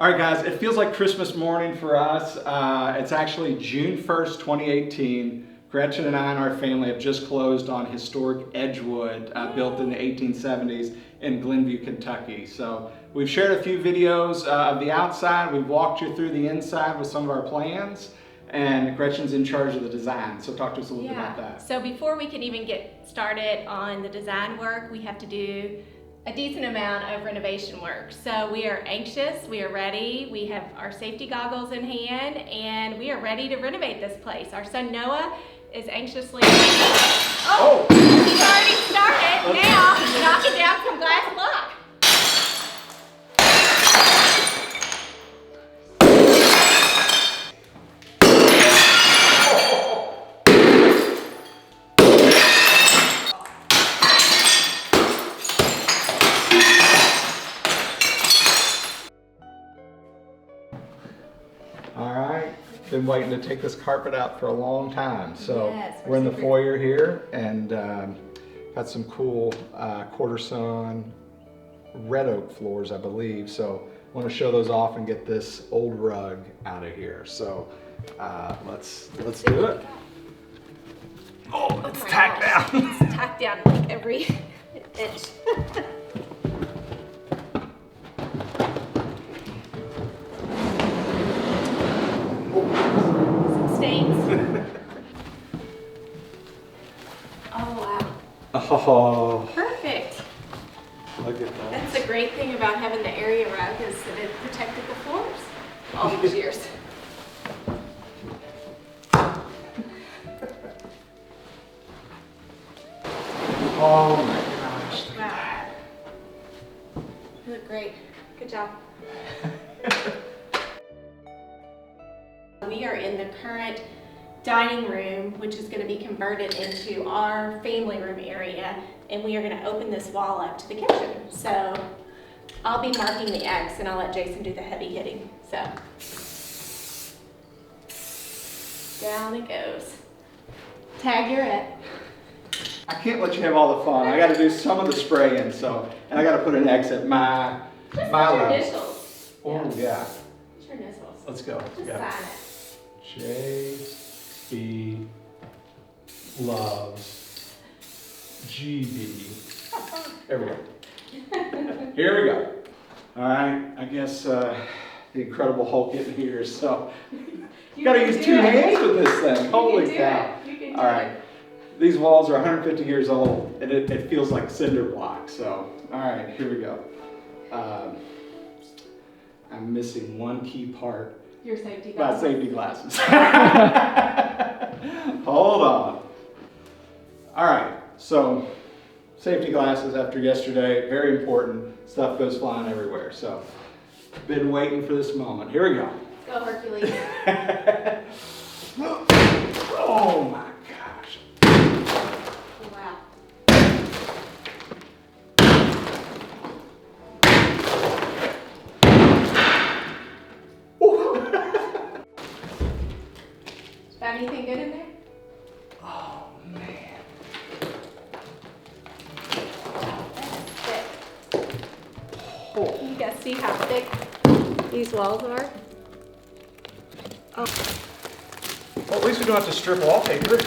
All right, guys, it feels like Christmas morning for us. It's actually June 1st, 2018. Gretchen and I and our family have just closed on historic Edgewood, built in the 1870s in Glenview, Kentucky. So we've shared a few videos of the outside. We've walked you through the inside with some of our plans, and Gretchen's in charge of the design. So talk to us a little bit about that. So before we can even get started on the design work, we have to do a decent amount of renovation work. So we are anxious, we are ready, we have our safety goggles in hand, and we are ready to renovate this place. Our son Noah is anxiously, oh! He's already started. Now he's knocking down some glass block. Been waiting to take this carpet out for a long time. So yes, we're in the foyer here, and got some cool quarter sawn red oak floors, I believe. So I want to show those off and get this old rug out of here. So let's do it. Oh, it's tacked down. It's tacked down like every inch. Oh, perfect. Look at that. That's the great thing about having the area rug, is that it protected the floors all these years. Oh my gosh. Wow. You look great. Good job. We are in the current dining room, which is going to be converted into our family room area, and we are going to open this wall up to the kitchen. So I'll be marking the X, and I'll let Jason do the heavy hitting. So down it goes. Tag, you're it. I can't let you have all the fun. I got to do some of the spraying, and I got to put an X at my level. Initials. Oh yeah. What's your initials? Let's go. Just sign it. JB loves GB. There we go. Here we go. All right. I guess the Incredible Hulk isn't here, so you got to use two hands with this thing. Holy cow! All right. These walls are 150 years old, and it feels like cinder block. So, all right, here we go. I'm missing one key part. Your safety glasses. My safety glasses. Hold on. All right, so safety glasses after yesterday, very important. Stuff goes flying everywhere. So, been waiting for this moment. Here we go. Go Hercules. Oh my gosh. Wow. Got anything good in there? Oh man. That's thick. Oh. You guys see how thick these walls are? Oh. Well, at least we don't have to strip wallpaper.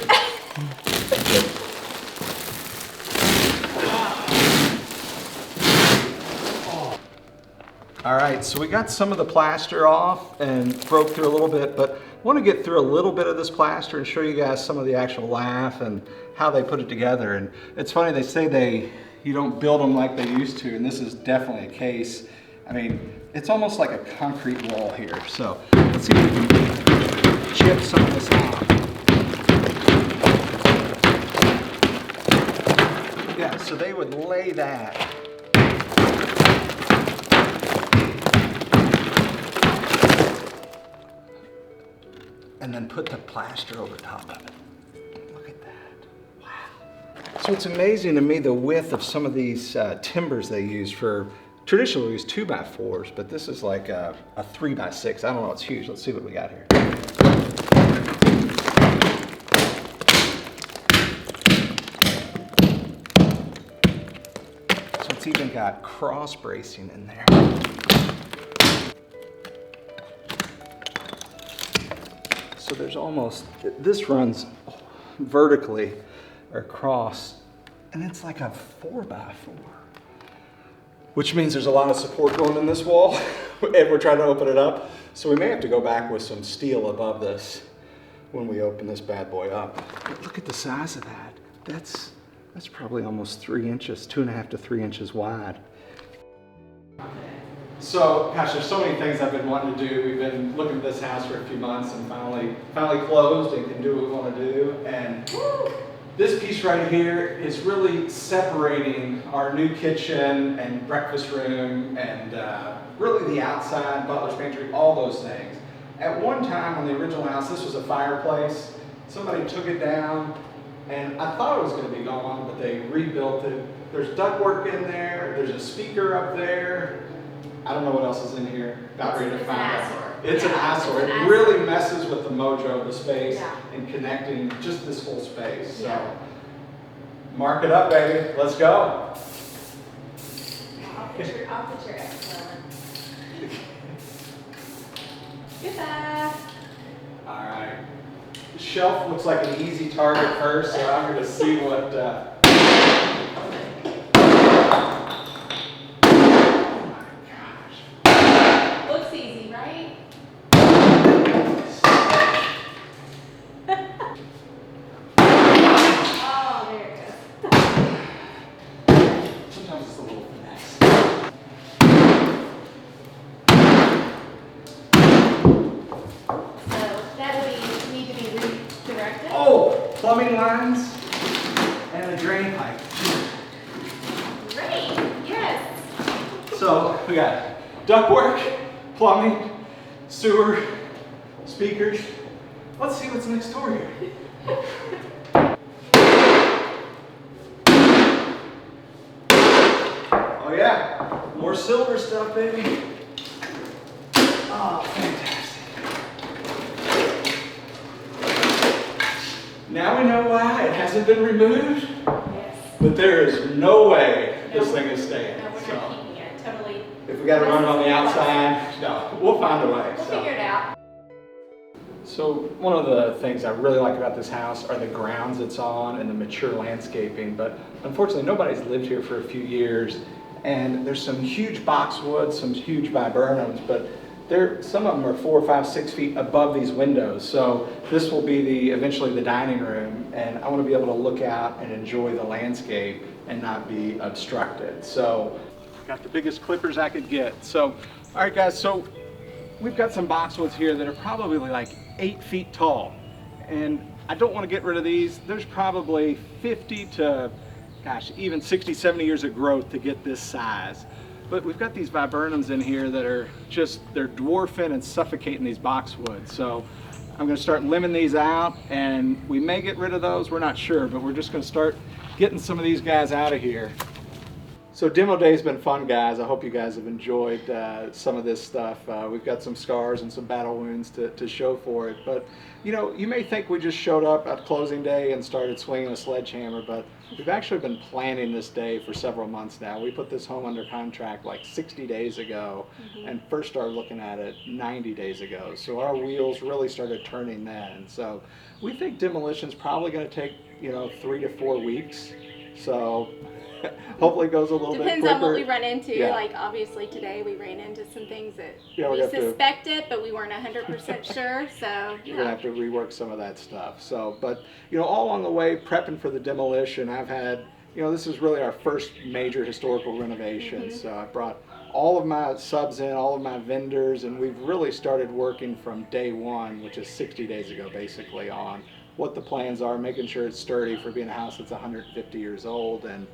All right, so we got some of the plaster off and broke through a little bit, but I want to get through a little bit of this plaster and show you guys some of the actual lath and how they put it together. And it's funny, they say you don't build them like they used to, and this is definitely a case. I mean, it's almost like a concrete wall here. So let's see if we can chip some of this off. Yeah, so they would lay that. And then put the plaster over top of it. Look at that. Wow. So it's amazing to me the width of some of these timbers they use for, traditionally we use 2x4s, but this is like a 3x6. I don't know, it's huge. Let's see what we got here. So it's even got cross bracing in there. So there's almost, this runs vertically across, and it's like a 4x4. Which means there's a lot of support going in this wall, and we're trying to open it up. So we may have to go back with some steel above this when we open this bad boy up. But look at the size of that. That's probably almost 3 inches, 2.5 to 3 inches wide. So, gosh, there's so many things I've been wanting to do. We've been looking at this house for a few months and finally closed and can do what we want to do. And this piece right here is really separating our new kitchen and breakfast room and really the outside, butler's pantry, all those things. At one time on the original house, this was a fireplace. Somebody took it down and I thought it was going to be gone, but they rebuilt it. There's ductwork in there, there's a speaker up there. I don't know what else is in here. About ready to find out. It's an eyesore. It really messes with the mojo of the space and connecting just this whole space. So, mark it up, baby. Let's go. I'll put your excellent. Goodbye. All right. The shelf looks like an easy target first, so I'm going to see what. Plumbing lines and a drain pipe. Great, yes. So we got ductwork, plumbing, sewer, speakers. Let's see what's next door here. Oh yeah, more silver stuff, baby. Oh, fantastic. Now we know why it hasn't been removed. Yes. But there is no way this thing is staying. No, we're not keeping it. Totally. If we got to run it on the outside, no, we'll find a way. We'll figure it out. So one of the things I really like about this house are the grounds it's on and the mature landscaping. But unfortunately, nobody's lived here for a few years. And there's some huge boxwoods, some huge viburnums, but some of them are 4, 5, 6 feet above these windows. So this will be eventually the dining room, and I want to be able to look out and enjoy the landscape and not be obstructed. So got the biggest clippers I could get. So, all right guys, so we've got some boxwoods here that are probably like 8 feet tall. And I don't want to get rid of these. There's probably 50 to, gosh, even 60, 70 years of growth to get this size. But we've got these viburnums in here that are they're dwarfing and suffocating these boxwoods. So I'm gonna start limbing these out, and we may get rid of those, we're not sure, but we're just gonna start getting some of these guys out of here. So demo day's been fun, guys. I hope you guys have enjoyed some of this stuff. We've got some scars and some battle wounds to show for it. But you know, you may think we just showed up at closing day and started swinging a sledgehammer, but we've actually been planning this day for several months now. We put this home under contract like 60 days ago and first started looking at it 90 days ago. So our wheels really started turning then. So we think demolition's probably going to take, 3 to 4 weeks. So hopefully it goes a little bit quicker. Depends on what we run into. Yeah. Like obviously today we ran into some things that we suspected, but we weren't 100% sure. So we're gonna have to rework some of that stuff. So, but all along the way, prepping for the demolition, I've had, this is really our first major historical renovation. So I brought all of my subs in, all of my vendors, and we've really started working from day one, which is 60 days ago, basically, on what the plans are, making sure it's sturdy for being a house that's 150 years old. And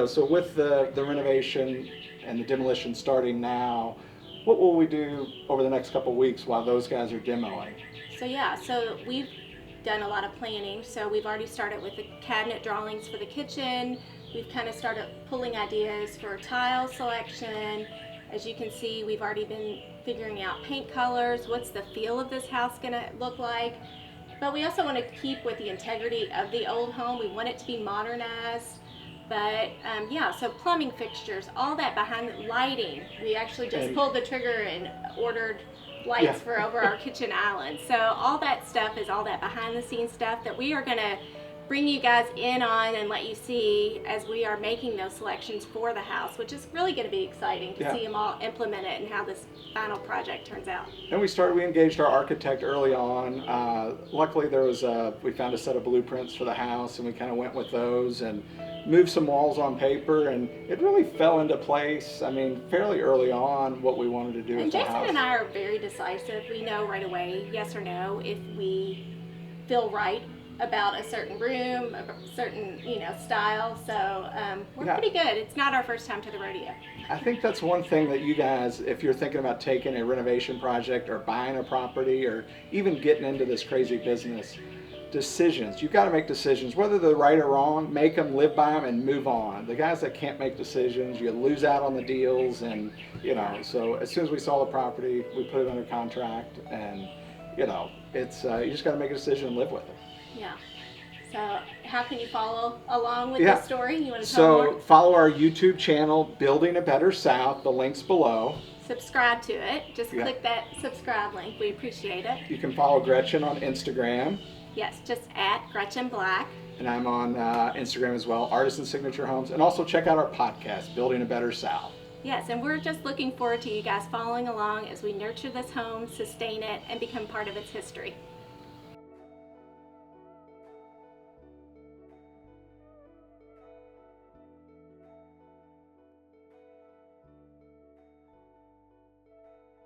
so with the renovation and the demolition starting now, what will we do over the next couple of weeks while those guys are demoing? So we've done a lot of planning. So we've already started with the cabinet drawings for the kitchen. We've kind of started pulling ideas for tile selection. As you can see, we've already been figuring out paint colors. What's the feel of this house gonna look like? But we also want to keep with the integrity of the old home. We want it to be modernized. But so plumbing fixtures, all that behind the lighting. We actually just pulled the trigger and ordered lights Yeah. for over our kitchen island. So all that stuff is all that behind the scenes stuff that we are going to bring you guys in on and let you see as we are making those selections for the house, which is really going to be exciting to Yeah. see them all implemented and how this final project turns out. And we engaged our architect early on. Luckily we found a set of blueprints for the house, and we kind of went with those and moved some walls on paper, and it really fell into place. I mean, fairly early on what we wanted to do And with the Jason house. and I are very decisive. We know right away, yes or no, if we feel right about a certain room, a certain style. So we're Yeah. pretty good. It's not our first time to the rodeo. I think that's one thing that you guys, if you're thinking about taking a renovation project or buying a property or even getting into this crazy business, decisions. You've got to make decisions, whether they're right or wrong. Make them, live by them, and move on. The guys that can't make decisions, you lose out on the deals, and So as soon as we saw the property, we put it under contract, and it's you just got to make a decision and live with it. Yeah. So how can you follow along with Yeah. this story? You want to tell So more? follow our YouTube channel, Building a Better South. The link's below. Subscribe to it. Just Yeah. click that subscribe link. We appreciate it. You can follow Gretchen on Instagram, Yes, just at Gretchen Black. and I'm on Instagram as well, Artisan Signature Homes, and also check out our podcast, Building a Better South. Yes, and we're just looking forward to you guys following along as we nurture this home, sustain it, and become part of its history.